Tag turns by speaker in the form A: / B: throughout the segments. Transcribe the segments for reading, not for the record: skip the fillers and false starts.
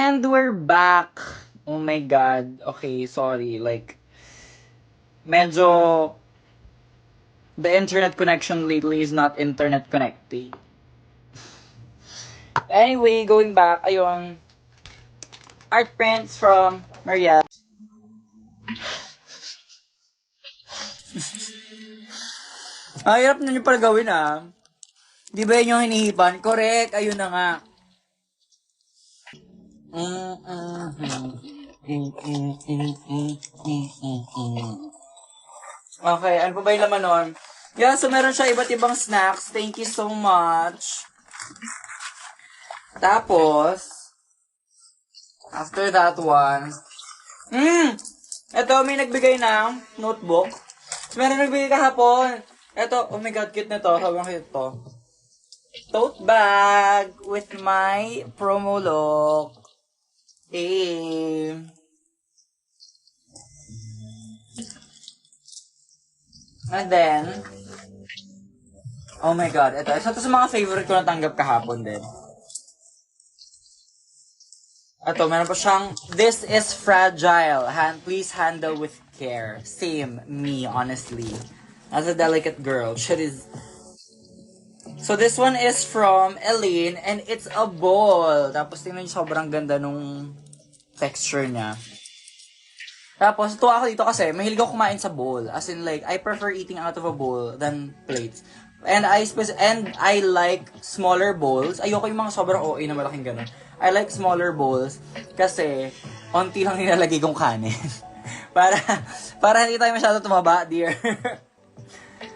A: And we're back. Oh my God. Okay, sorry. Like, medyo the internet connection lately is not internet connecting. Anyway, going back, ayun. Art prints from Maria. Ay, hirap na nyo pala gawin ah. Di ba yun yung hinihipan? Correct, ayun na nga. Okay, ano pa ba yung laman nun? Yeah, so meron siya iba't ibang snacks. Thank you so much. Tapos, after that one, ito, may nagbigay ng notebook. So, meron nagbigay kahapon. Ito, oh my God, cute na to. Sobrang cute to. Tote bag with my promo look. Eh. And then, oh my God, ito. Isa to sa mga favorite ko na tanggap kahapon din. Ito, meron pa siyang, this is fragile. Please handle with care. Same, me, honestly. As a delicate girl, shit is... So this one is from Elaine, and it's a bowl. Tapos tingnan niyo, sobrang ganda nung texture niya. Tapos, tuwa ako dito kasi, mahilig ako kumain sa bowl. As in, like, I prefer eating out of a bowl than plates. And I like smaller bowls. Ayoko yung mga sobrang OA na malaking ganun. I like smaller bowls kasi onti lang nilalagay kong kanin. para hindi tayo masyado tumaba, dear.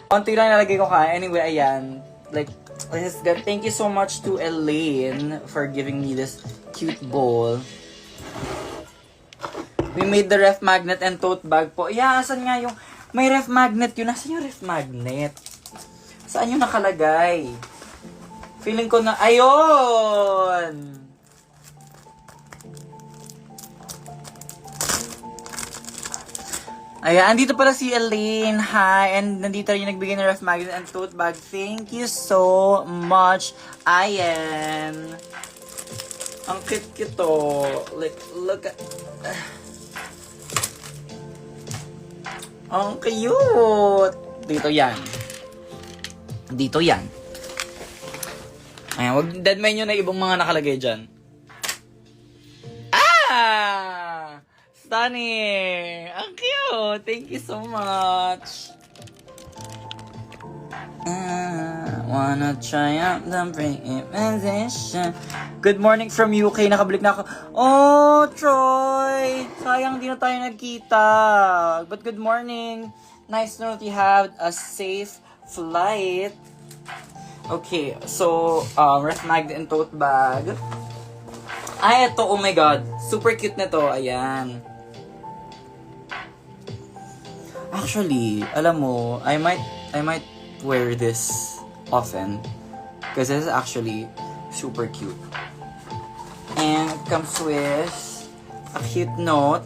A: Onti lang nilalagay kong kanin. Anyway, ayan. Like, this is good. Thank you so much to Elaine for giving me this cute bowl. We made the ref magnet and tote bag po. Yeah, asan nga yung... May ref magnet yun. Asan yung ref magnet? Saan yung nakalagay? Feeling ko na... Ayun! Ayan, andito pala si Elaine. Hi! And nandito rin yung nagbigay ng ref magnet and tote bag. Thank you so much, Ayan. Ang cute to. Like, look at... Ang cute! Dito yan. Dito yan. Ayan, wag deadman nyo na ibang mga nakalagay dyan. Ah! Stunning! Ang cute! Thank you so much! Wanna try out the pre-imposition. Good morning from UK. Nakabalik na ako. Oh, Troy! Sayang di na tayo nagkita. But good morning. Nice to know that you have a safe flight. Okay, so, ref magnet and tote bag. Ay, ito, oh my God. Super cute na to. Ayan. Actually, alam mo, I might wear this often because this is actually super cute. And it comes with a cute note.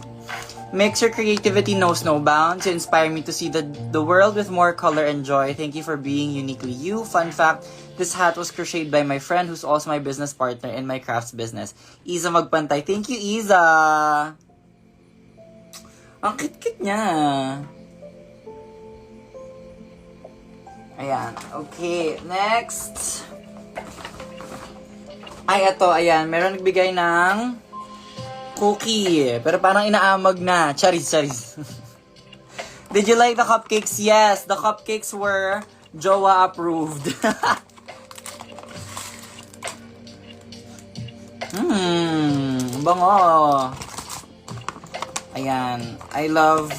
A: Makes your creativity knows no bounds to inspire me to see the world with more color and joy. Thank you for being uniquely you. Fun fact, this hat was crocheted by my friend who's also my business partner in my crafts business. Iza Magpantay. Thank you, Iza! Ang cute-cute niya. Ayan. Okay, next. Ay, ito, ayan. Meron nagbigay ng cookie. Pero parang inaamag na. Charis. Did you like the cupcakes? Yes, the cupcakes were Jowa approved. Bango. Ayan. I love...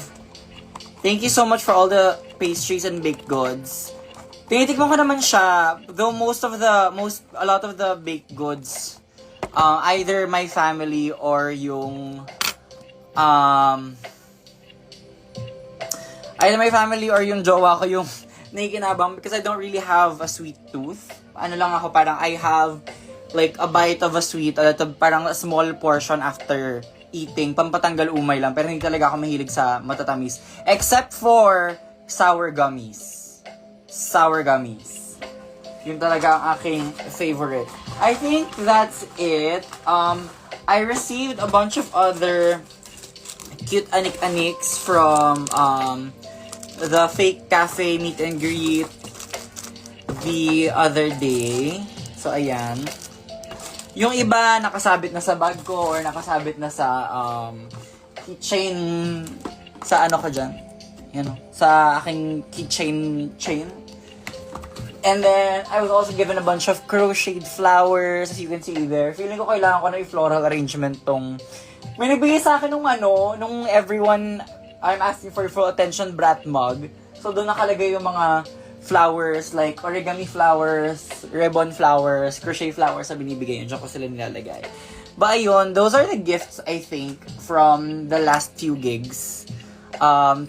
A: Thank you so much for all the pastries and baked goods. Tinitikman ko naman siya, though a lot of the baked goods, either my family or yung, either my family or yung jowa ko yung nakikinabang because I don't really have a sweet tooth. Ano lang ako, parang I have like a bite of a sweet, parang a small portion after eating, pampatanggal umay lang, pero hindi talaga ako mahilig sa matatamis. Except for sour gummies. Yun talaga ang aking favorite. I think that's it. I received a bunch of other cute anik-aniks from the Fake Cafe meet and greet the other day. So, ayan. Yung iba, nakasabit na sa bag ko or nakasabit na sa keychain sa ano ko dyan. Yan o. Sa aking keychain chain. And then, I was also given a bunch of crocheted flowers, as you can see there. Feeling ko kailangan ko na i-floral arrangement tong... May nagbigay sa akin nung everyone I'm asking for full attention brat mug. So, doon nakalagay yung mga flowers, like origami flowers, ribbon flowers, crochet flowers na binibigay yun. Diyan ko sila nilalagay. But ayun, those are the gifts, I think, from the last few gigs.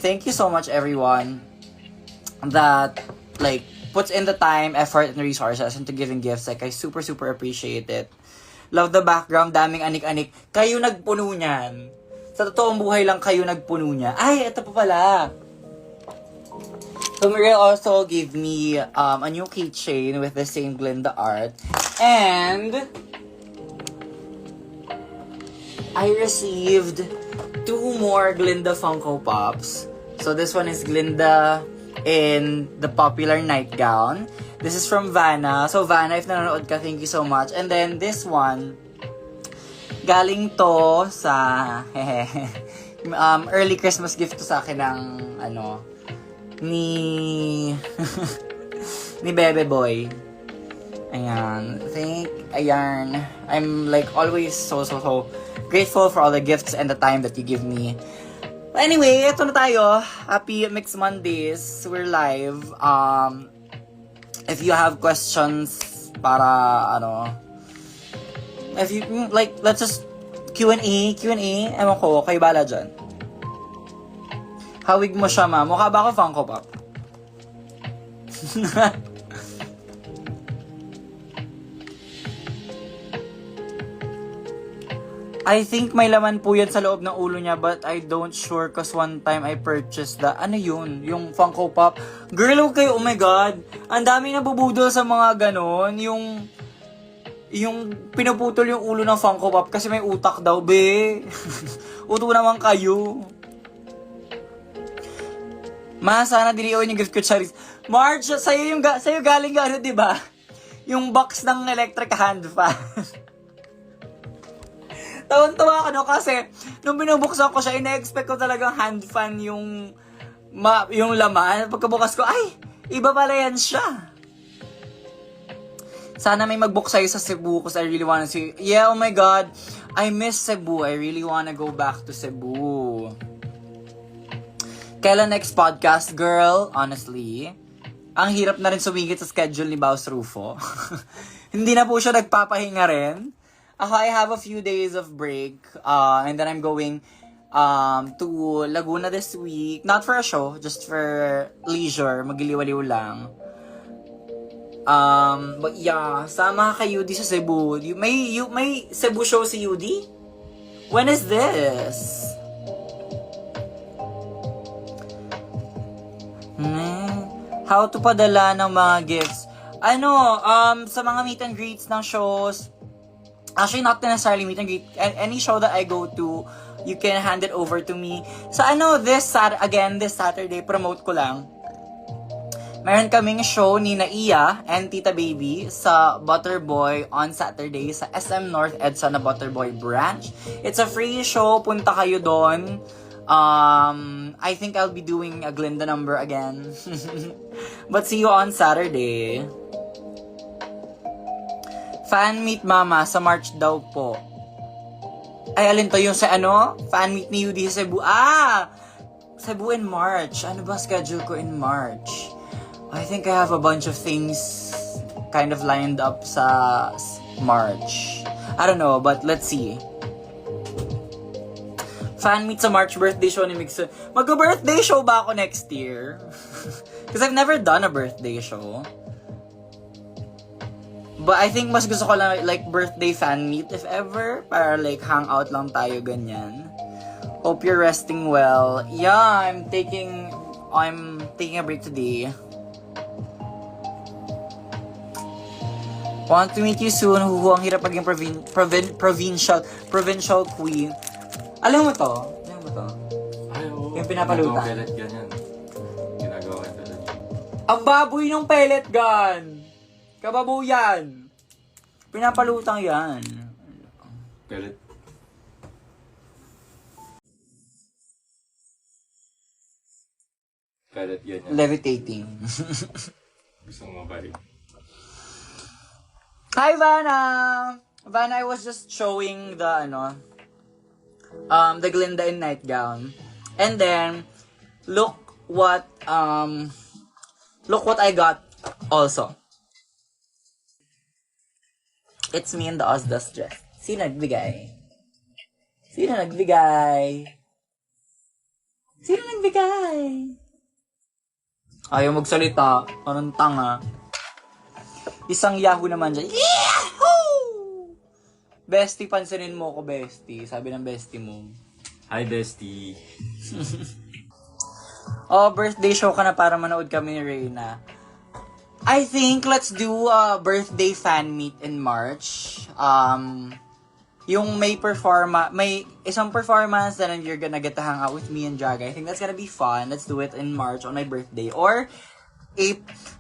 A: Thank you so much, everyone, that, like, puts in the time, effort, and resources into giving gifts. Like, I super, super appreciate it. Love the background, daming anik-anik. Kayo nagpuno niyan. Sa totoong buhay lang kayo nagpuno niya. Ay, ito pa pala. So, Muriel also gave me a new keychain with the same Glinda art. And I received 2 more Glinda Funko Pops. So, this one is Glinda in the popular nightgown. This is from Vanna. So, Vanna, if nanonood ka, thank you so much. And then, this one, galing to sa early Christmas gift to sa akin ng ni ni Bebe Boy. Ayan. Ayan. I'm like always so grateful for all the gifts and the time that you give me. But anyway, ito na tayo. Happy Mixed Mondays. We're live. If you have questions para if you like, let's just Q&A. Ewan ko, kayo bala dyan. Hawig mo siya, ma. Mukha ba ako Funko Pop? I think may laman po yan sa loob ng ulo niya, but I don't sure cause one time I purchased ano yun? Yung Funko Pop. Girl, okay, oh my God. Ang dami nabubudol sa mga ganon. Yung pinuputol yung ulo ng Funko Pop kasi may utak daw, be. Uto naman kayo. Ma, sana diliwan yung gift ko, Charis. Marge, sa'yo galing di ba? Yung box ng electric hand fan. Tawan-tawa ka kasi nung binubuksan ko siya, ina-expect ko talagang hand fan yung laman. Pagkabukas ko, ay, iba pala yan siya. Sana may mag-book sa'yo sa Cebu because I really wanna see. Yeah, oh my God. I miss Cebu. I really wanna go back to Cebu. Kailan next podcast, girl? Honestly, ang hirap na rin sumigit sa schedule ni Baus Rufo. Hindi na po siya nagpapahinga rin. I have a few days of break. And then I'm going to Laguna this week. Not for a show, just for leisure. Magiliwaliw lang. But yeah, sama ka Yudi sa Cebu. May Cebu show si Yudi? When is this? How to padala ng mga gifts? Sa mga meet and greets ng shows, actually not necessarily meet and greet, any show that I go to, you can hand it over to me. So this Saturday, promote ko lang. Meron kaming show ni Naiya and Tita Baby sa Butterboy on Saturday sa SM North EDSA na Butterboy branch. It's a free show, punta kayo doon. I think I'll be doing a Glinda number again. But see you on Saturday. Fan meet mama sa March daw po. Ay, alin to yung sa fan meet ni Yudi sa Cebu. Cebu in March. Ano ba schedule ko in March? I think I have a bunch of things kind of lined up sa March. I don't know, but let's see. Fan meet sa March, birthday show ni Mixon. Mag-birthday show ba ako next year? Because I've never done a birthday show. But I think mas gusto ko lang like birthday fan meet if ever. Para like hang out lang tayo ganyan. Hope you're resting well. Yeah, I'm taking a break today. Want to meet you soon. Huhu, ang hirap maging provincial queen. Alam mo to?
B: Ay, oo.
A: Yung pinapalutan.
B: Ginagawa pellet gun yan. Ginagawa yung pellet gun.
A: Ang baboy ng pellet gun! Kababoy yan! Pinapalutang yan.
B: Pellet. Pellet gun yan.
A: Levitating.
B: Gusto mo mabalik.
A: Hi, Vanna! Vanna, I was just showing the, the Glinda in nightgown. And then, look what I got also. It's me in the Ozdas dress. Sino nagbigay? Ayaw magsalita. Anong tanga. Isang Yahoo naman dyan. Yahoo! Bestie, pansinin mo ko, bestie. Sabi ng bestie mo.
B: Hi, bestie.
A: Oh, birthday show ka na para manood kami ni Reyna. I think let's do a birthday fan meet in March. Yung may isang performance and then you're gonna get to hang out with me and Drag. I think that's gonna be fun. Let's do it in March on my birthday. Or,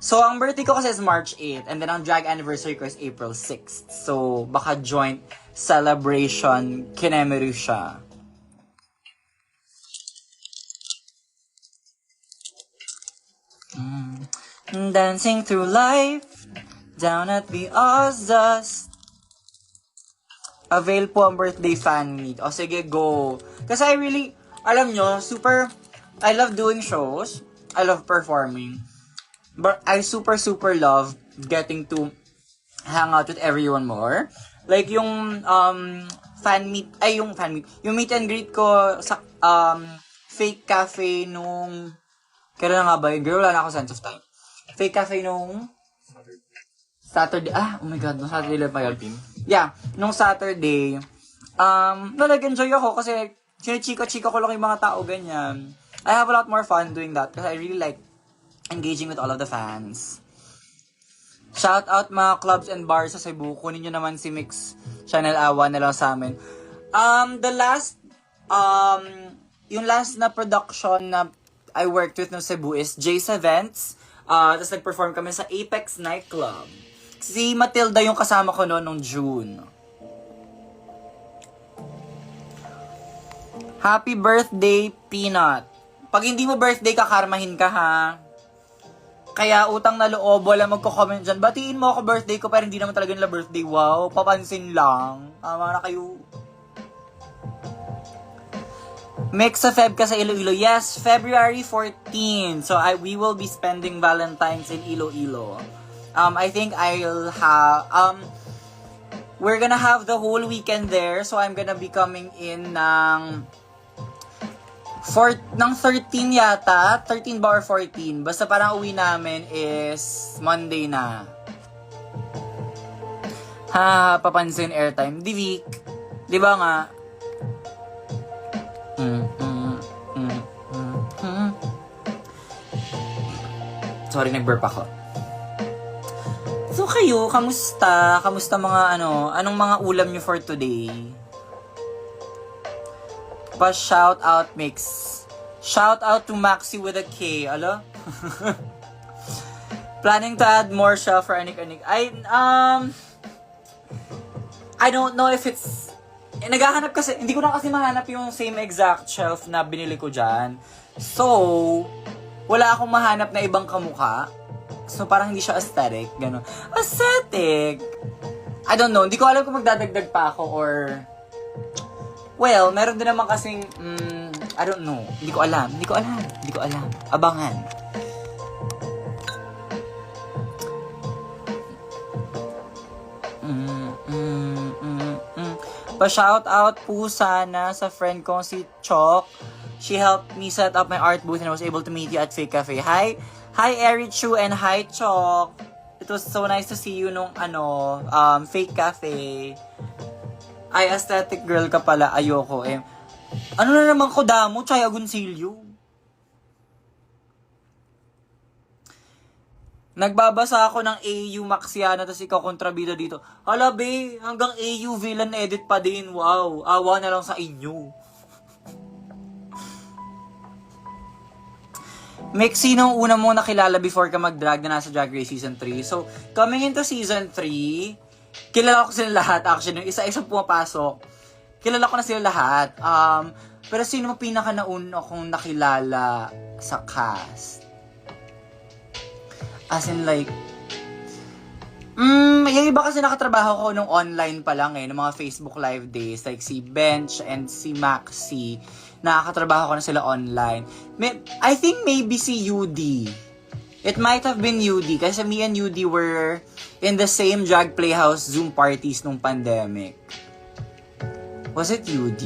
A: so ang birthday ko kasi is March 8 and then ang drag anniversary ko is April 6th. So, baka joint celebration kinemeru siya. Dancing through life, down at the Ozdas. Avail po ang birthday fan meet. O sige, go. Kasi I really, alam nyo, I love doing shows. I love performing. But I super love getting to hang out with everyone more. Like yung yung meet and greet ko sa fake cafe nung, kailan nga ba yun? Girl, wala na ako sense of time. Fake cafe nung Saturday. Oh my God, nung Saturday lang pa yun. Yeah, nung Saturday, nag-enjoy ako kasi chinichika-chika ko lang yung mga tao, ganyan. I have a lot more fun doing that kasi I really like engaging with all of the fans. Shout out mga clubs and bars sa Cebu. Kunin nyo naman si Mix Channel Awa na lang sa amin. Yung last na production na I worked with no Cebu is Jace Events. Tapos nag-perform kami sa Apex Nightclub. Si Matilda yung kasama ko noon nung June. Happy birthday, Peanut. Pag hindi mo birthday, kakarmahin ka, ha? Kaya utang na loob, wala magko-comment dyan. Batiin mo ako birthday ko, pero hindi naman talaga nila birthday. Wow, papansin lang. Tama na kayo. Mix sa Feb ka sa Iloilo. Yes, February 14. So we will be spending Valentine's in Iloilo. I think I'll have we're gonna have the whole weekend there. So I'm gonna be coming in ng 13 yata. 13 ba or 14? Basta parang uwi namin is Monday na. Papansin airtime. Divik. Di ba nga? Sorry, nag-burp ako. So kayo, kamusta? Kamusta mga anong mga ulam nyo for today? Pa-shout out mix. Shout out to Maxi with a K. Alo? Planning to add more shelf for anik-anik. I don't know if it's naghahanap kasi, hindi ko na kasi mahanap yung same exact shelf na binili ko dyan. So, wala akong mahanap na ibang kamukha. So, parang hindi siya aesthetic. Gano'n. Aesthetic! I don't know. Hindi ko alam kung magdadagdag pa ako or... Well, meron din naman kasing... I don't know. Hindi ko alam. Abangan. Pa-shout out po sana sa friend kong si Chok. She helped me set up my art booth and I was able to meet you at Fake Cafe. Hi Eri Chu and hi Chok. It was so nice to see you nung Fake Cafe. Ay, aesthetic girl ka pala. Ayoko eh. Ano na naman ko damo? Chaya Agoncillo. Nagbabasa ako ng AU Maxiana tapos ikaw kontrabida dito. Hala, be, hanggang AU villain edit pa din. Wow, awa na lang sa inyo. Mick, sino ang una mo nakilala before ka mag-drag na nasa Drag Race Season 3? So, coming into Season 3, kilala ko sila lahat. Actually, yung isa-isa pumapasok, kilala ko na sila lahat. Pero sino mo pinaka nauna akong nakilala sa cast? As in like, yung iba kasi nakatrabaho ko nung online pa lang nung mga Facebook Live days. Like si Bench and si Maxi, nakakatrabaho ko na sila online. I think maybe si UD. It might have been UD kasi me and UD were in the same Drag Playhouse Zoom parties nung pandemic. Was it UD?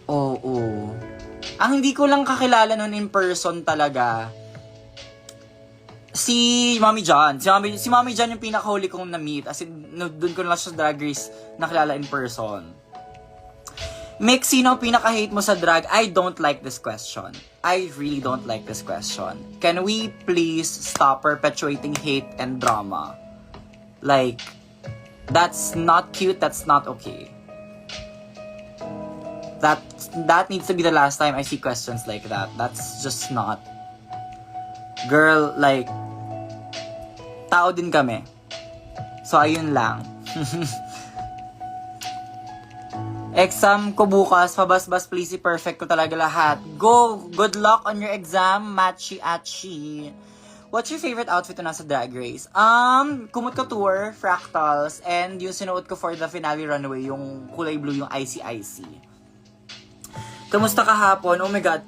A: Oo. Ang hindi ko lang kakilala nun in person talaga, si Mami John. Si Mami John yung pinakahuli kong na-meet. As in, doon ko na lang siya sa Drag Race nakilala in person. Mick, sino ang pinaka-hate mo sa drag? I don't like this question. I really don't like this question. Can we please stop perpetuating hate and drama? Like, that's not cute. That's not okay. That needs to be the last time I see questions like that. That's just not. Girl, like, tao din kami. So, ayun lang. Exam ko bukas, pabas-bas, please, perfect ko talaga lahat. Go! Good luck on your exam, Machi-achi. What's your favorite outfit na nasa Drag Race? Kumot Couture, Fractals, and yung sinuot ko for the finale runway, yung kulay blue, yung icy. Kamusta kahapon? Oh my God.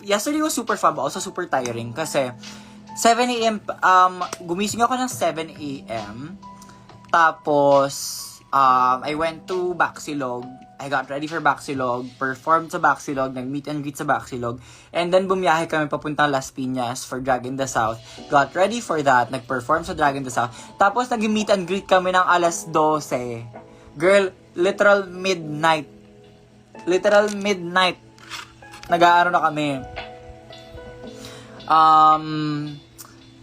A: Yesterday was super fun, but also super tiring. Kasi, 7 a.m., gumising ako ng 7 a.m. Tapos, I went to Baxilog. I got ready for Baxilog, performed sa Baxilog, nag-meet and greet sa Baxilog, and then bumiyahe kami papuntang Las Piñas for Drag in the South. Got ready for that, nag-perform sa Drag in the South. Tapos nag-meet and greet kami ng alas 12. Girl, literal midnight. Nag-aaro na kami.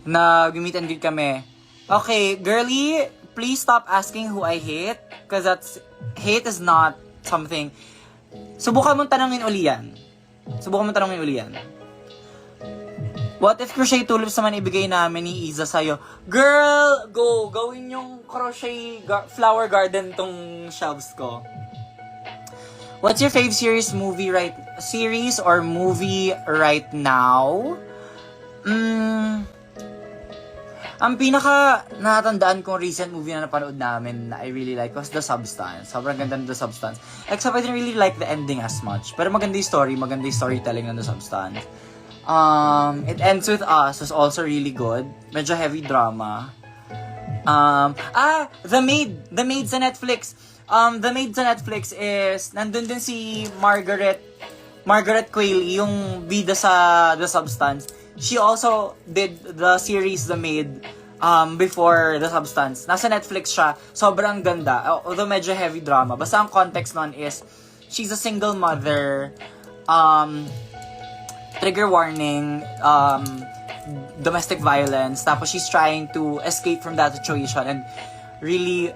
A: Nag-meet and greet kami. Okay, girly, please stop asking who I hate, because hate is not something. Subukan mong tanongin uli yan. What if crochet tulips naman ibigay namin ni Iza sa'yo? Girl, go! Gawin yung crochet flower garden tong shelves ko. What's your fave series or movie right now? Ang pinaka natandaan kong recent movie na napanood namin na I really like was The Substance. Sobrang ganda ng The Substance. Except I didn't really like the ending as much. Pero maganda yung story, maganda yung storytelling ng The Substance. It Ends With Us was also really good. Medyo heavy drama. The Maid sa Netflix. The Maid sa Netflix is, nandun din si Margaret Qualley, yung bida sa The Substance. She also did the series The Maid before The Substance. Nasa Netflix siya. Sobrang ganda. Although medyo heavy drama. Basta ang context nun is, she's a single mother. Trigger warning. Domestic violence. Tapos she's trying to escape from that situation and really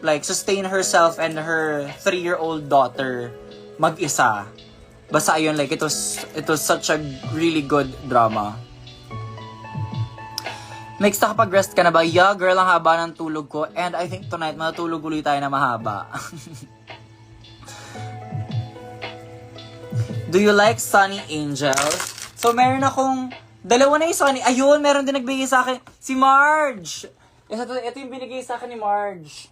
A: like sustain herself and her 3-year-old daughter mag-isa. Basta ayun, like, it was such a really good drama. Next, nakapag-rest ka na ba? Yeah, girl, ang haba ng tulog ko. And I think tonight, matutulog ulit tayo na mahaba. Do you like Sunny Angels? So, meron akong dalawa na yung Sunny. Ayun, meron din nagbigay sa akin. Si Marge! Ito yung binigay sa akin ni Marge.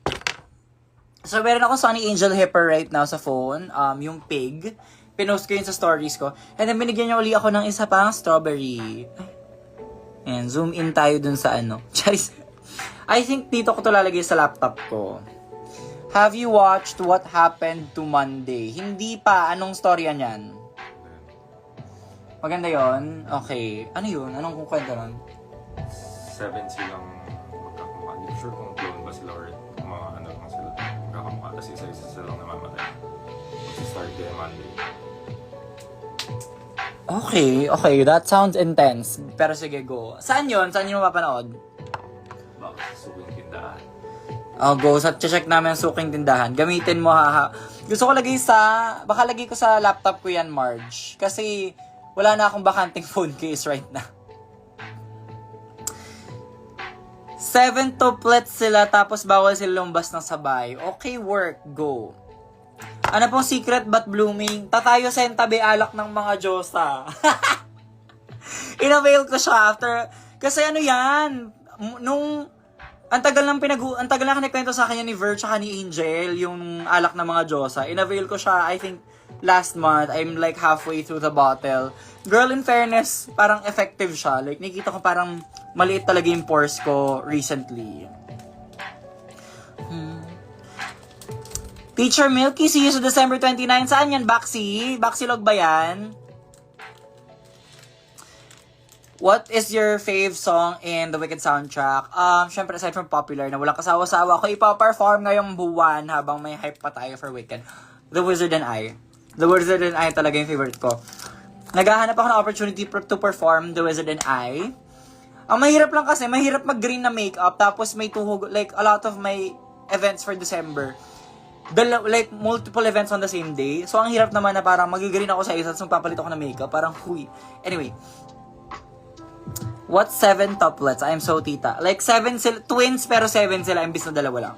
A: So, meron akong Sunny Angel Hipper right now sa phone. Yung pig. Pinost ko yun sa stories ko. And then, binigyan niya uli ako ng isa pang strawberry. And zoom in tayo dun sa ano. Charis. I think dito ko to lalagay sa laptop ko. Have you watched What Happened to Monday? Hindi pa. Anong storya niyan? Maganda yon. Okay. Ano yun? Anong kung kwento nun?
B: 7 silang magkakamukha. Hindi ko sure kung clone ba sila or mga ano lang sila magkakamukha. Tapos isa-isa silang namamatay. Start day Monday.
A: Okay, okay. That sounds intense. Pero sige, go. Saan yun? Saan yun mapapanood?
B: Bakit suking tindahan?
A: Oh, go. Sa check namin ang suking tindahan. Gamitin mo, haha. Gusto ko baka lagay ko sa laptop ko yan, Marge. Kasi, wala na akong bakanting phone case right now. 7 tuplets sila, tapos bawal sila lumabas ng sabay. Okay, work. Go. Ano pong secret but blooming? Tatayo sa entabi alak ng mga Diyosa. Inavail ko siya after. Kasi ano yan, ang tagal na kinikwento sa kanya ni Ver tsaka ni Angel, yung alak ng mga Diyosa. Inavail ko siya, I think, last month. I'm like halfway through the bottle. Girl, in fairness, parang effective siya. Like, nakikita ko parang maliit talaga yung pores ko recently. Teacher Milky, see you sa December 29. Saan yan, Baxi? Baxilog ba yan? What is your fave song in the Wicked soundtrack? Syempre, aside from popular na walang kasawa-sawa, ako ipaperform ngayong buwan habang may hype pa tayo for Wicked. The Wizard and I. The Wizard and I talaga yung favorite ko. Naghahanap ako ng opportunity to perform The Wizard and I. Ang mahirap lang kasi, mahirap mag-green na makeup, tapos may tuhog, like, a lot of my events for December. Like, multiple events on the same day. So, ang hirap naman na parang mag-green ako sa isa, tapos papalit ako ng makeup. Parang, huy. Anyway. What 7 tuplets? I'm so tita. Like, 7 sila, twins, pero 7 sila, imbis na 2 lang.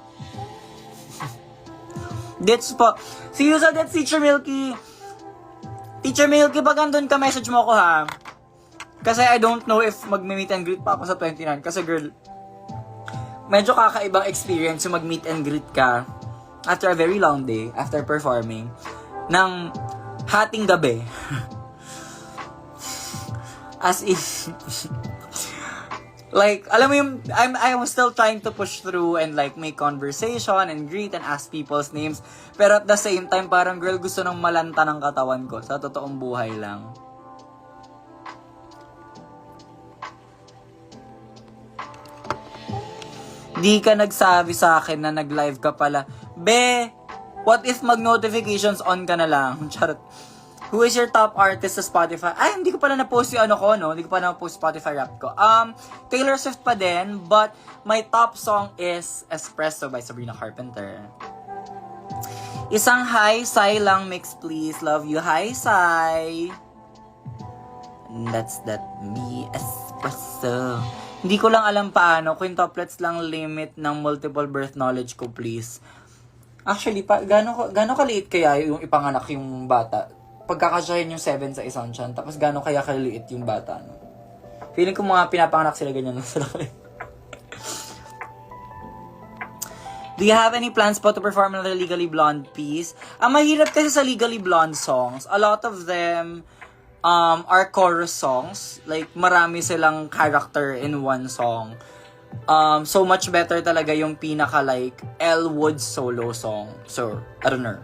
A: Ditch po. See you sa Ditch, Teacher Milky. Teacher Milky, pag andun ka, message mo ako, ha? Kasi I don't know if mag-meet and greet pa ako sa 29. Kasi, girl, medyo kakaibang experience yung mag-meet and greet ka after a very long day, after performing, ng hating gabi. As if, like, alam mo yung, I'm still trying to push through and like make conversation and greet and ask people's names. Pero at the same time, parang girl, gusto nang malanta ng katawan ko sa totoong buhay lang. Di ka nagsabi sa akin na nag-live ka pala. Be, what if mag-notifications on ka na lang? Charot. Who is your top artist sa Spotify? Ay, hindi ko pala na-post yung ano ko, no? Hindi ko pa na-post Spotify rap ko. Taylor Swift pa din, but my top song is Espresso by Sabrina Carpenter. Isang hi, Sai lang mix, please. Love you. Hi, Sai. That's that me, Espresso. Hindi ko lang alam paano. Quintuplets lang limit ng multiple birth knowledge ko, please. Actually, gano'n kaliit kaya yung ipanganak yung bata? Pagkakasyahin yung 7 sa isang tiyan, tapos gano'n kaya kaliit yung bata, no? Feeling ko mga pinapanganak sila ganyan lang sila kayo. Do you have any plans po to perform another Legally Blonde piece? Mahirap kasi sa Legally Blonde songs. A lot of them are chorus songs. Like, marami silang character in one song. So much better talaga yung pinaka like Elle Woods solo song. So, I don't know.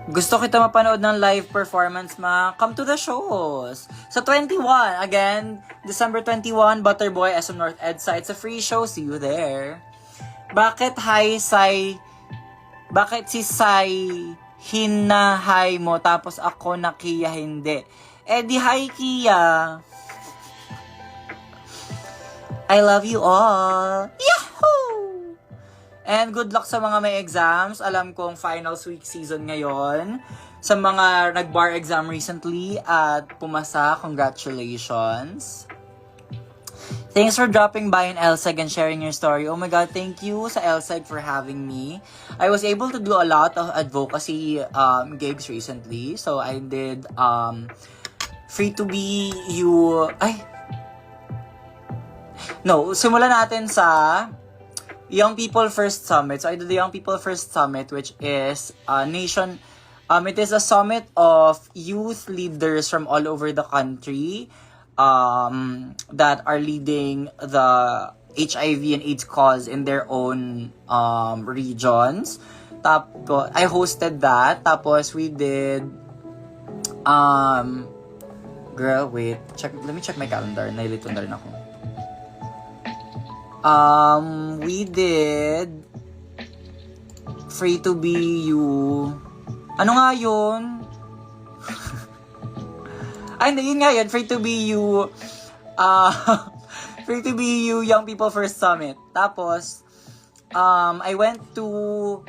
A: Gusto kita mapanood ng live performance, come to the shows. Sa 21, again, December 21, Butterboy, SM North EDSA. It's a free show, see you there. Bakit si Sai hinahay mo tapos ako na Kia hindi? Di hi Kia. I love you all. Yahoo! And good luck sa mga may exams. Alam kong finals week season ngayon. Sa mga nag-bar exam recently at pumasa, congratulations. Thanks for dropping by in LSEG and sharing your story. Oh my God, thank you sa LSEG for having me. I was able to do a lot of advocacy gigs recently. So I did Free to Be You... simulan natin sa Young People First Summit. So I did the Young People First Summit, which is a nation... it is a summit of youth leaders from all over the country that are leading the HIV and AIDS cause in their own regions. Tapos, I hosted that. Tapos, we did... girl, wait. Let me check my calendar. Nailito na rin ako. We did Free to be you. Ano nga yun? Ay, hindi, yun nga yun. Free to be you. Free to be you, Young People First Summit. Tapos, I went to,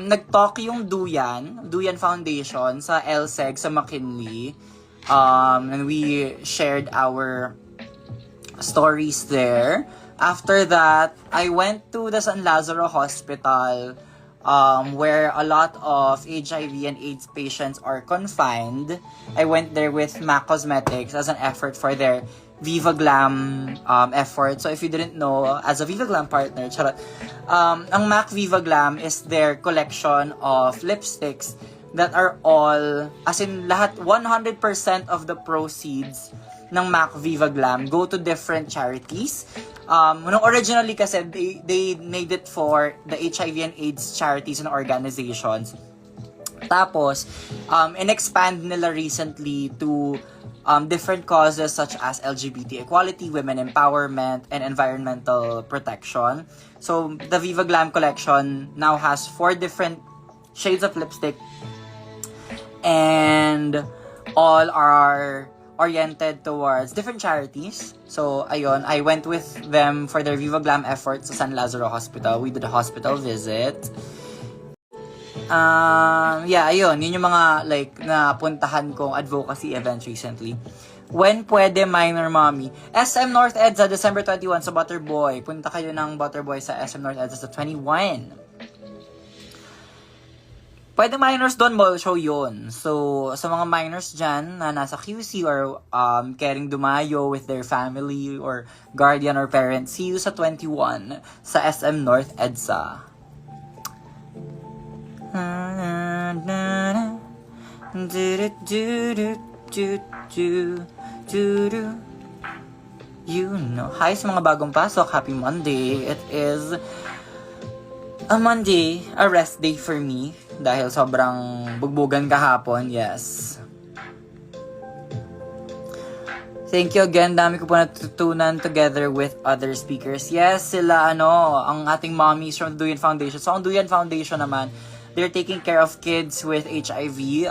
A: nag-talk yung Duyan Foundation sa LSEG, sa McKinley. And we shared our stories there. After that, I went to the San Lazaro Hospital, where a lot of HIV and AIDS patients are confined. I went there with MAC Cosmetics as an effort for their Viva Glam effort. So if you didn't know, as a Viva Glam partner, charot, ang MAC Viva Glam is their collection of lipsticks that are all, as in lahat, 100% of the proceeds ng MAC Viva Glam go to different charities. Nung originally kasi, they made it for the HIV and AIDS charities and organizations. Tapos, in-expand nila recently to different causes such as LGBT equality, women empowerment, and environmental protection. So, the Viva Glam collection now has 4 different shades of lipstick, and all are oriented towards different charities. So, ayun, I went with them for their Viva Glam efforts sa San Lazaro Hospital. We did a hospital visit. Yeah, ayun, yun yung mga, like, napuntahan kong advocacy events recently. When pwede, Minor Mommy? SM North EDSA, December 21 sa Butterboy. Punta kayo ng Butterboy sa SM North EDSA sa 21. Pwede minors doon, mall show yun. So, sa mga minors dyan na nasa QC or caring dumayo with their family or guardian or parent, see you sa 21 sa SM North EDSA. You know. Hi sa mga bagong pasok. Happy Monday. It is a Monday, a rest day for me. Dahil sobrang bugbugan kahapon, yes. Thank you again. Dami ko po natutunan together with other speakers. Yes, sila, ang ating mommies from the Duyan Foundation. So, ang Duyan Foundation naman, they're taking care of kids with HIV.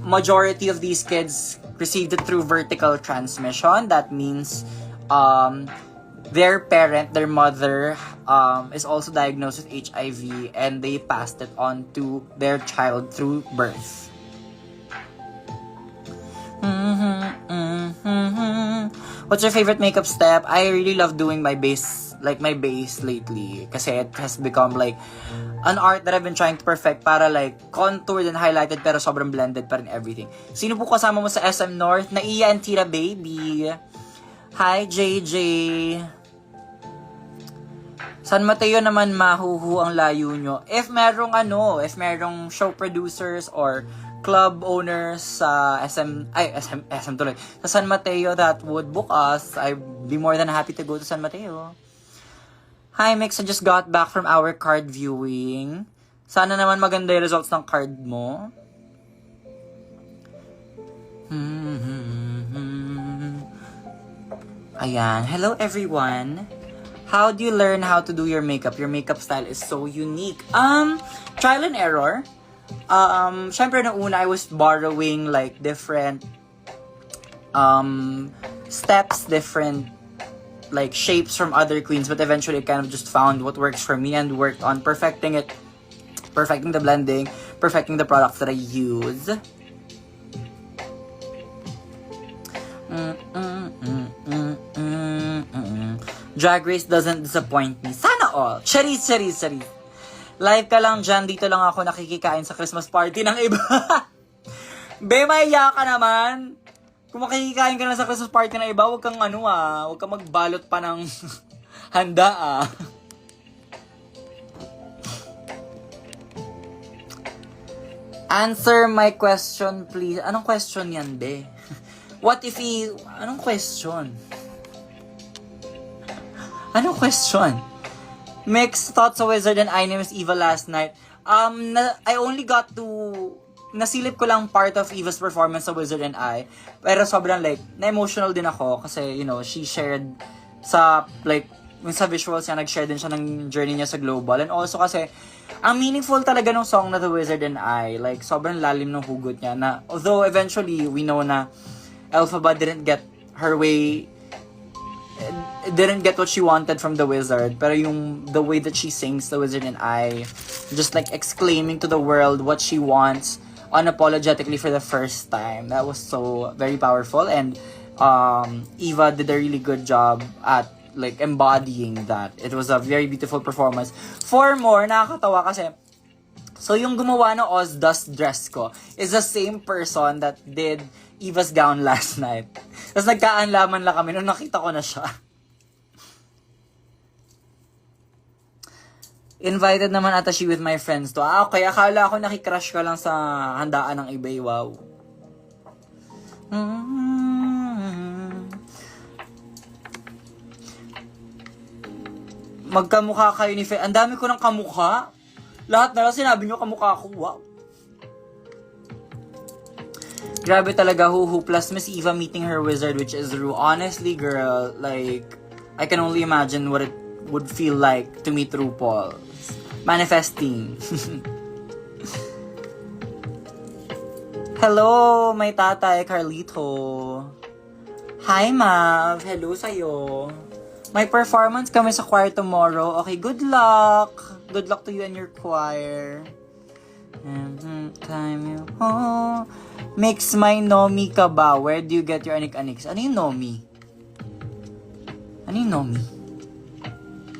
A: Majority of these kids received it through vertical transmission. That means, their parent, their mother, is also diagnosed with HIV and they passed it on to their child through birth. What's your favorite makeup step? I really love doing my base lately. Kasi it has become like an art that I've been trying to perfect para like contoured and highlighted pero sobrang blended pa rin everything. Sino po kasama mo sa SM North? Naiya and Tira Baby. Hi, JJ. San Mateo naman mahuhu ang layo nyo. If merong show producers or club owners sa SM tuloy, sa San Mateo that would book us, I'd be more than happy to go to San Mateo. Hi, Mix, I just got back from our card viewing. Sana naman maganda yung results ng card mo. Ayan. Hello, everyone. How do you learn how to do your makeup? Your makeup style is so unique. Trial and error. Syempre na una, I was borrowing like different steps, different like shapes from other queens, but eventually I kind of just found what works for me and worked on perfecting it, perfecting the blending, perfecting the products that I use. Drag Race doesn't disappoint me. Sana all. Charis. Live ka lang dyan. Dito lang ako nakikikain sa Christmas party ng iba. Be, maiya ka naman. Kung makikikain ka lang sa Christmas party ng iba, huwag kang huwag kang magbalot pa ng handa Answer my question, please. Anong question yan, be? What if anong question? Anong question? Mixed thoughts sa Wizard and I named Eva last night. I only got to nasilip ko lang part of Eva's performance sa Wizard and I. Pero sobrang like na-emotional din ako kasi she shared sa like sa visuals niya, nag-share din siya ng journey niya sa global. And also kasi, ang meaningful talaga ng song na The Wizard and I, like, sobrang lalim ng hugot niya na, although eventually, we know na Elphaba didn't get her way, didn't get what she wanted from The Wizard, pero the way that she sings The Wizard and I, just like exclaiming to the world what she wants unapologetically for the first time, that was so very powerful. And Eva did a really good job at like embodying that. It was a very beautiful performance. More, nakakatawa kasi, so yung gumawa ng Oz Dust dress ko is the same person that did Eva's gown last night. Tapos nagkaanlaman lang kami nung nakita ko na siya. Invited naman ata she with my friends to. Okay, akala ko nakikrush ka lang sa handaan ng iba. Wow. Magkamukha kayo ni Ang dami ko ng kamukha. Lahat na lang sinabi nyo kamukha ko. Wow. Grabe talaga, Huhu. Plus, Miss Eva meeting her wizard, which is Ru. Honestly, girl, like, I can only imagine what it would feel like to meet RuPaul. Manifesting. Hello, my tatay, Carlito. Hi, Mav. Hello sa'yo. May performance kami sa choir tomorrow. Okay, good luck. Good luck to you and your choir. Time you mix my Nomi ka ba? Where do you get your anik-aniks? Ano yung Nomi? Ano yung Nomi?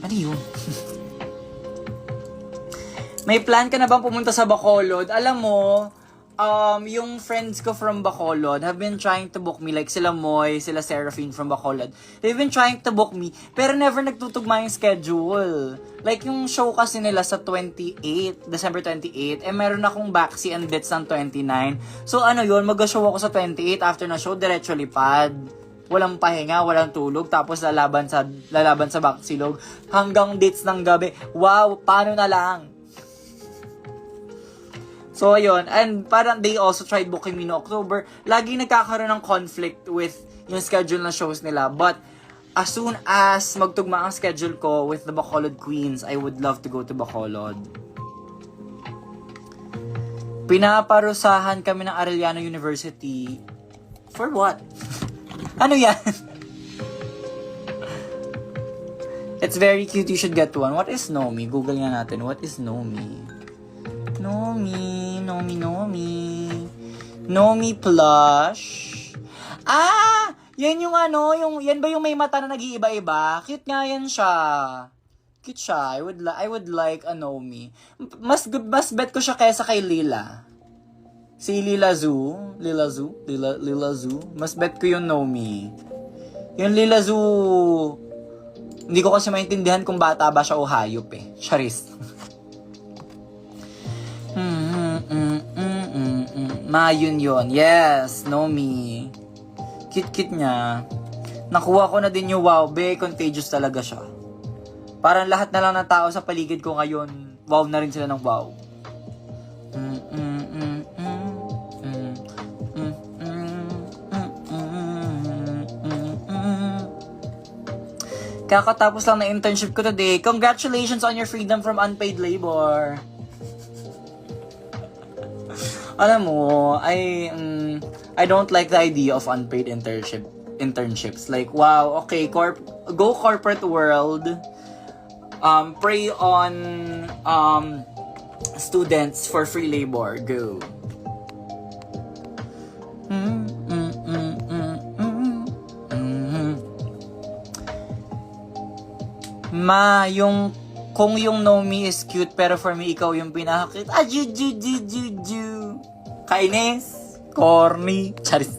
A: Ano yun? May plan ka na bang pumunta sa Bacolod? Alam mo, yung friends ko from Bacolod have been trying to book me, like sila Moy, sila Seraphine from Bacolod. They've been trying to book me, pero never nagtutugma yung schedule. Like yung show kasi nila sa December 28, meron akong backseat and bits ng 29. So ano yun, mag-show ako sa 28, after na show, diretso lipad. Walang pahinga, walang tulog, tapos lalaban sa Baksilog hanggang dates ng gabi. Wow, paano na lang? So, ayun. And parang they also tried booking me no October. Lagi nagkakaroon ng conflict with yung schedule na shows nila. But, as soon as magtugma ang schedule ko with the Bacolod Queens, I would love to go to Bacolod. Pinaparusahan kami ng Arellano University. For what? Ano yan? It's very cute. You should get one. What is Nomi? Google nga natin. What is Nomi? Nomi plush. Yan yung yan ba yung may mata na nag-iiba-iba? Cute nga yan siya. Cute siya. I would like a Nomi. Mas bet ko siya kaysa kay Lila. Si Lila Zoo. Mas bet ko yung Nomi. Yung Lila Zoo, hindi ko kasi maintindihan kung bata ba siya o hayop eh. Charis. Mayun yun. Yes, Nomi. Cute niya. Nakuha ko na din yung wow. Contagious talaga siya. Parang lahat na lang ng tao sa paligid ko ngayon, wow na rin sila ng wow. Kakatapos lang na internship ko today. Congratulations on your freedom from unpaid labor. Alam mo, I don't like the idea of unpaid internships. Like, wow, okay, go corporate world. Prey on students for free labor. Go. Ma, kung yung Nomi is cute, pero for me, ikaw yung pinaka-cute. Ju. Kainis. Corny. Charis.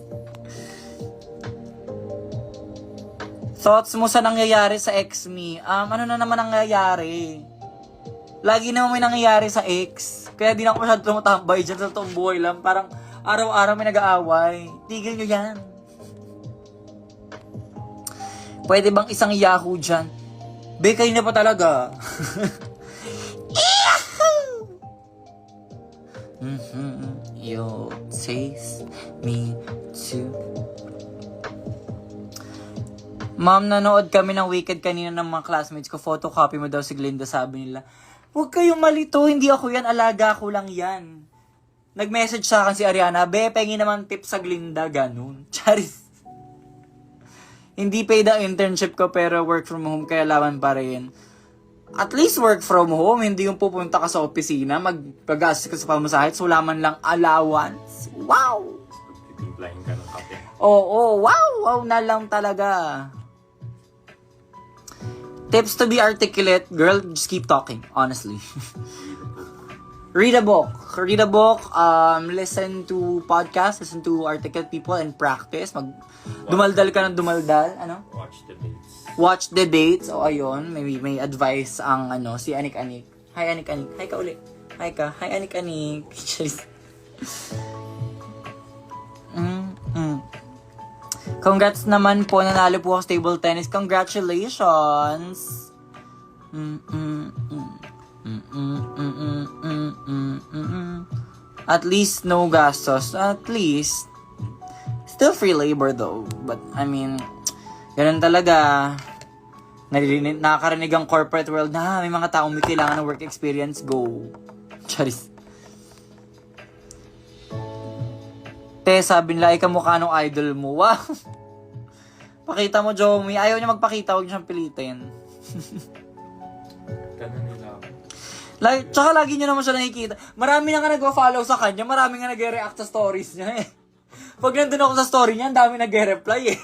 A: Thoughts mo sa nangyayari sa ex me? Ano na naman nangyayari? Lagi naman may nangyayari sa ex. Kaya di na ako masyado tumatambay dyan sa toong buhay lang. Parang araw-araw may nag-aaway. Tigil nyo yan. Pwede bang isang Yahoo dyan? Kayo na pa talaga. You'll taste me too. Ma'am, nanood kami ng Wicked kanina ng mga classmates ko. Photocopy mo daw si Glinda, sabi nila. Huwag kayong malito, hindi ako yan. Alaga ko lang yan. Nag-message sa akin si Ariana, be, pengi naman tip sa Glinda, ganun. Charis. Hindi paid ang internship ko pero work from home kaya laban pa rin. At least work from home, hindi yung pupunta ka sa opisina, magpagastos ka sa pamasahe, so wala man lang allowance. Wow!
B: Titimplahin ka ng kape.
A: Oo, wow! Wow na lang talaga. Tips to be articulate, girl, just keep talking, honestly. Read a book. Read a book, listen to podcasts, listen to articulate people, and practice. Dumaldal ka ng dumaldal, ano? Watch the dates. O ayun, may advice ang si Anik Anik. Hi Anik Anik. Hi ka uli. Hi ka. Hi Anik Anik. Congrats naman po, nanalo po ako sa table tennis. Congratulations. At least no gastos. At least still free labor though. But I mean, ganun talaga. Nakakarinig ang corporate world na may mga taong may kailangan ng work experience. Go. Charis. Te, sabi nila, ay kamukha nung idol mo. Wow. Pakita mo, Jomi. Ayaw niya magpakita. Huwag niya siyang pilitin.
B: Ganun nila ako.
A: Tsaka lagi niyo naman siya nakikita. Marami na nga nag-follow sa kanya. Marami nga nag-react sa stories niya eh. Pag nandun ako sa story niya, ang dami nag-reply eh.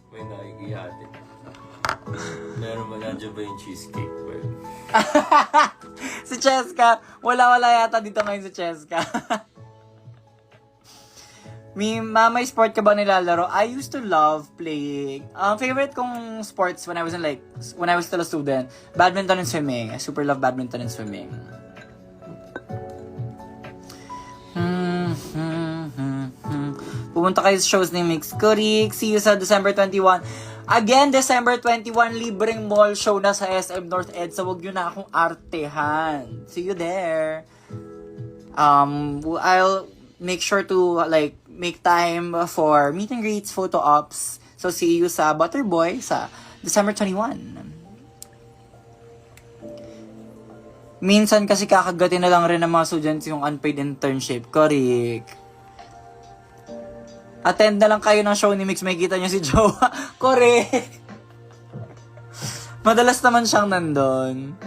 B: May nakikihati. Meron ba nandiyan ba yung cheesecake? Well,
A: Si Cheska. Wala yata dito ngayon si Cheska. May sport ka ba nilalaro? I used to love playing. Favorite kong sports when I was still a student, badminton and swimming. I super love badminton and swimming. Pumunta kayo sa shows ni Mix Kurik. See you sa December 21. Again, December 21, libreng mall show na sa SM North EDSA. Huwag nyo na akong artehan. See you there. I'll make sure to make time for meet and greets, photo ops. So see you sa Butterboy sa December 21. Minsan kasi kakagatin na lang rin ng mga students yung unpaid internship. Correct. Attend na lang kayo ng show ni Mix, may kita nyo si Jowa. Correct. Madalas naman siyang nandun.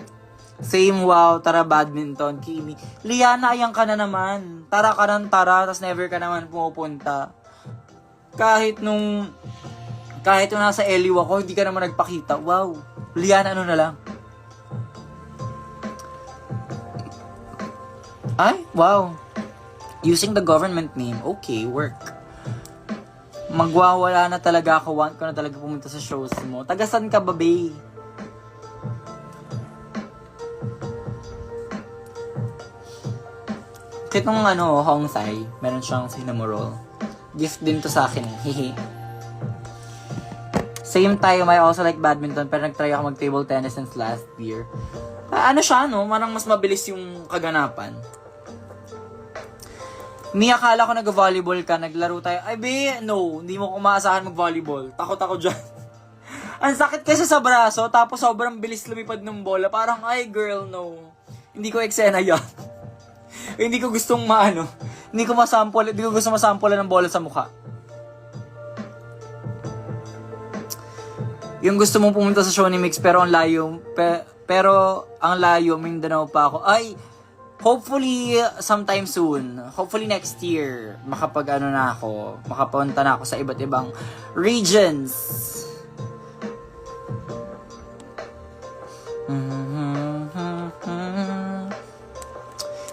A: Same, wow, tara badminton, Kimi. Liana, ayan ka na naman. Tara ka ng tara, tas never ka naman pumupunta. Kahit nung nasa LU ako, hindi ka naman nagpakita. Wow, Liana, ano na lang. Ay, wow. Using the government name, okay, work. Magwawala na talaga ako. Want ko na talaga pumunta sa shows mo. Tagasan ka ba, babe? Kitong Hongsai, meron siyang cinnamon roll. Gift din to sa akin. Hehe. Same time, I also like badminton, pero nag-try ako mag-table tennis since last year. Parang mas mabilis yung kaganapan. Akala ko nag-volleyball ka, naglaro tayo. Ay, no, hindi mo ko maasahan mag-volleyball. Takot ako dyan. Ang sakit kasi sa braso, tapos sobrang bilis lumipad ng bola. Parang, ay, girl, no. Hindi ko eksena yan. Hindi ko gustong hindi ko gusto masample ng bola sa mukha. Yung gusto mong pumunta sa show ni Mix, pero ang layo, Mindanao pa ako. Ay, hopefully, sometime soon. Hopefully next year, makapunta na ako sa iba't ibang regions.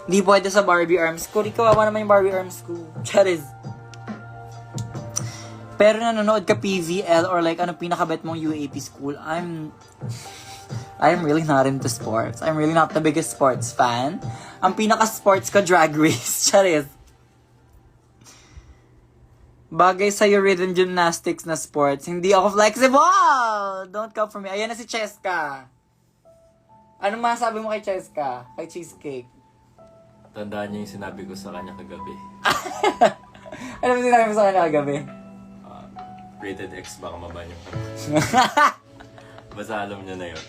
A: Hindi pwede sa Barbie Arms ko. Kawawa naman yung Barbie Arms ko. Charis. Pero nanonood ka PVL or pinakabet mong UAP school, I'm really not into sports. I'm really not the biggest sports fan. Ang pinaka-sports ko, Drag Race. Charis. Bagay sa'yo rhythm gymnastics na sports. Hindi ako flexible! Don't come for me. Ayan na si Cheska. Ano masabi mo kay Cheska? Kay Cheesecake?
B: Tandaan niyo yung sinabi ko sa kanya kagabi.
A: Ano mo sinabi mo sa kanya kagabi?
B: Rated X, baka maban yung... Basta alam niya na yun.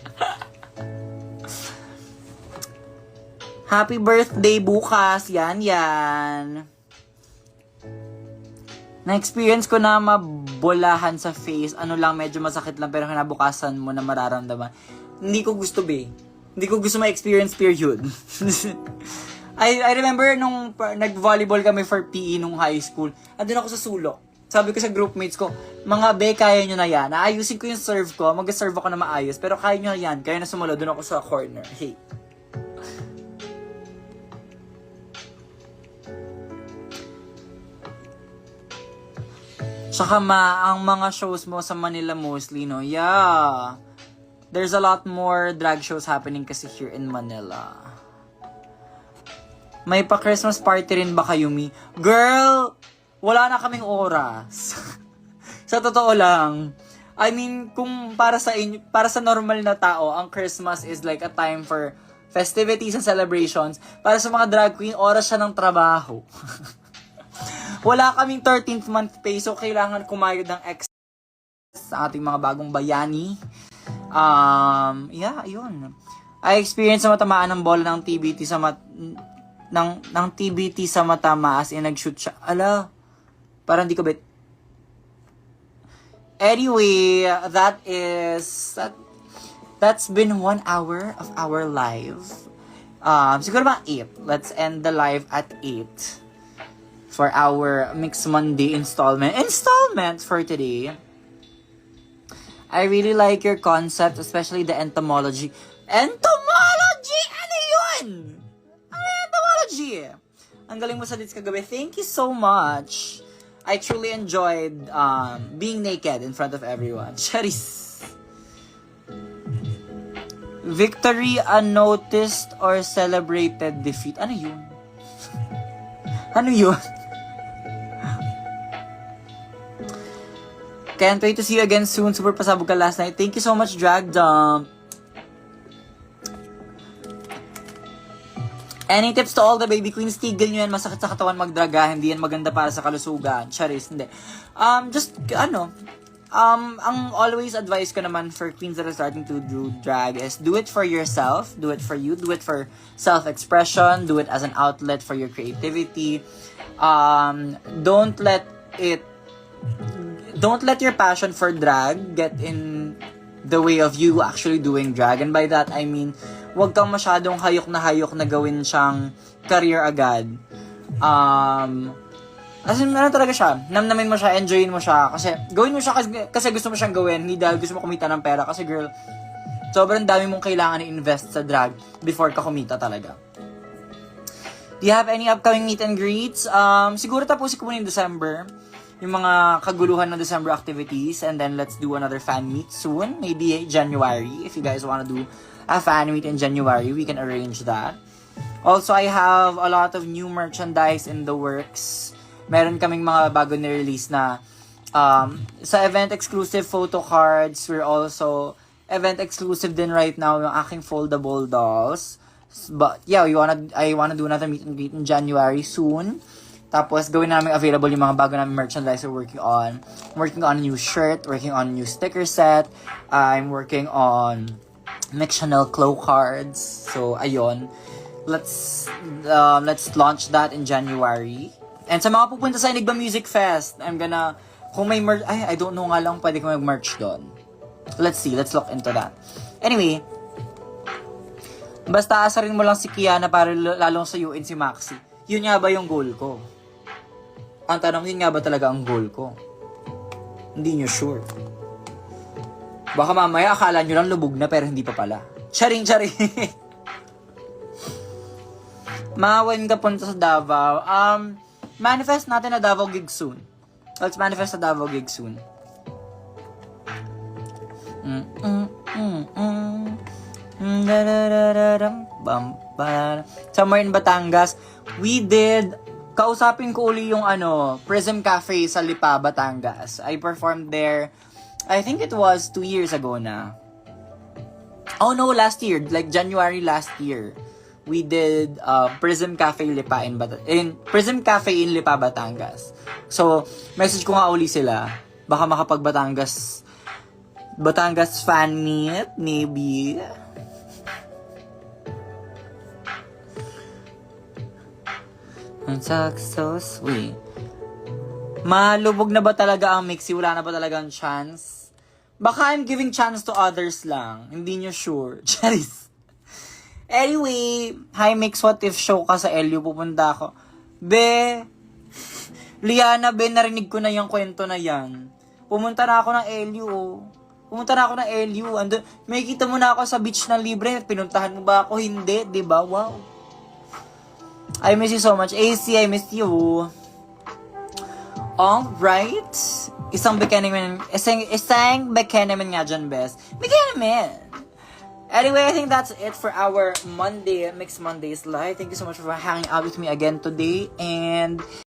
A: Happy birthday bukas. Yan. Na-experience ko na mabolahan sa face. Ano lang, medyo masakit lang. Pero kinabukasan mo na mararamdaman. Hindi ko gusto, be. Hindi ko gusto ma-experience, period. I remember nung nag-volleyball kami for PE nung high school. Andun ako sa sulok. Sabi ko sa groupmates ko, mga be, kaya nyo na yan. Naayusin ko yung serve ko. Mag-serve ako na maayos. Pero kaya nyo na yan. Kaya na sumalo. Doon ako sa corner. Hey. Saka ang mga shows mo sa Manila mostly, no? Yeah. There's a lot more drag shows happening kasi here in Manila. May pa-Christmas party rin ba kayo, Mi? Girl! Wala na kaming oras. Sa totoo lang. I mean, kung para sa normal na tao, ang Christmas is like a time for festivities and celebrations. Para sa mga drag queen, oras siya ng trabaho. Wala kaming 13th month pay, so kailangan kumayod ng extra sa ating mga bagong bayani. Yeah, yun. I experienced na matamaan ng bola ng TBT sa ng TBT sa matama as in nag-shoot siya. Ala, parang di ko bet. Anyway, that's been 1 hour of our live. Siguro ba 8? Let's end the live at 8 for our Mix Monday installment for today. I really like your concept, especially the entomology. Entomology! Ano yun? Ano entomology? Ang galing mo sa dits kagabi. Thank you so much. I truly enjoyed being naked in front of everyone. Charis. Victory unnoticed or celebrated defeat. Ano yun? Ano yun? Can't wait to see you again soon. Super pasabog ka last night. Thank you so much, Drag Dump. Any tips to all the baby queens? Tigil nyo yan. Masakit sa katawan magdraga. Hindi yan maganda para sa kalusugan. Charis, hindi. Ang always advice ko naman for queens that are starting to do drag is do it for yourself. Do it for you. Do it for self-expression. Do it as an outlet for your creativity. Don't let your passion for drag get in the way of you actually doing drag. And by that, I mean, huwag kang masyadong hayok na gawin siyang career agad. As in, ano talaga siya, namnamin mo siya, enjoyin mo siya, kasi gawin mo siya kasi gusto mo siyang gawin, hindi dahil gusto mo kumita ng pera. Kasi girl, sobrang dami mong kailangan i-invest sa drag before ka kumita talaga. Do you have any upcoming meet and greets? Siguro tapusin ko muna yung December. Yung mga kaguluhan ng December activities. And then let's do another fan meet soon. Maybe January. If you guys want to do a fan meet in January, we can arrange that. Also, I have a lot of new merchandise in the works. Meron kaming mga bago ni-release na sa event-exclusive photo cards. We're also event-exclusive din right now yung aking foldable dolls. But yeah, I wanna do another meet and greet in January soon. Tapos, gawin namin available yung mga bago namin merchandise we're working on. I'm working on a new shirt, working on a new sticker set. I'm working on Mix Chanel Clo cards. So, ayun. Let's launch that in January. And sa mga pupunta sa Enigma Music Fest, kung may merch, I don't know nga lang pwede ko mag-merch doon. Let's see, let's look into that. Anyway, basta asarin mo lang si Kiana para lalong sayuin si Maxi. Yun nga ba yung goal ko? Ang tanong, yun nga ba talaga ang goal ko? Hindi nyo sure. Baka mamaya akala nyo lang lubog na pero hindi pa pala. Charing. Mawan ka punta sa Davao. Manifest natin na Davao gig soon. Let's manifest na Davao gig soon. Somewhere in Batangas, we did, kausapin ko uli yung Prism Cafe sa Lipa, Batangas. I performed there, I think it was 2 years ago na. Oh no, last year, like January last year. We did Prism Cafe Lipa in Prism Cafe in Lipa, Batangas. So, message ko nga uli sila. Baka makapag Batangas fan meet, maybe. Ang so sweet. Malubog na ba talaga ang Mixi? Wala na ba talagang chance? Baka I'm giving chance to others lang. Hindi nyo sure. Charis. Anyway, hi Mix, what if show ka sa LU? Pupunta ako. Be, Liana, narinig ko na yung kwento na yan. Pumunta na ako ng LU, may kita mo na ako sa beach ng libre. Pinuntahan mo ba ako? Hindi, di ba? Wow. I miss you so much. AC, I miss you. Alright. Isang Bekenemen nga dyan, best. Bekenemen. Anyway, I think that's it for our Mixed Mondays live. Thank you so much for hanging out with me again today. And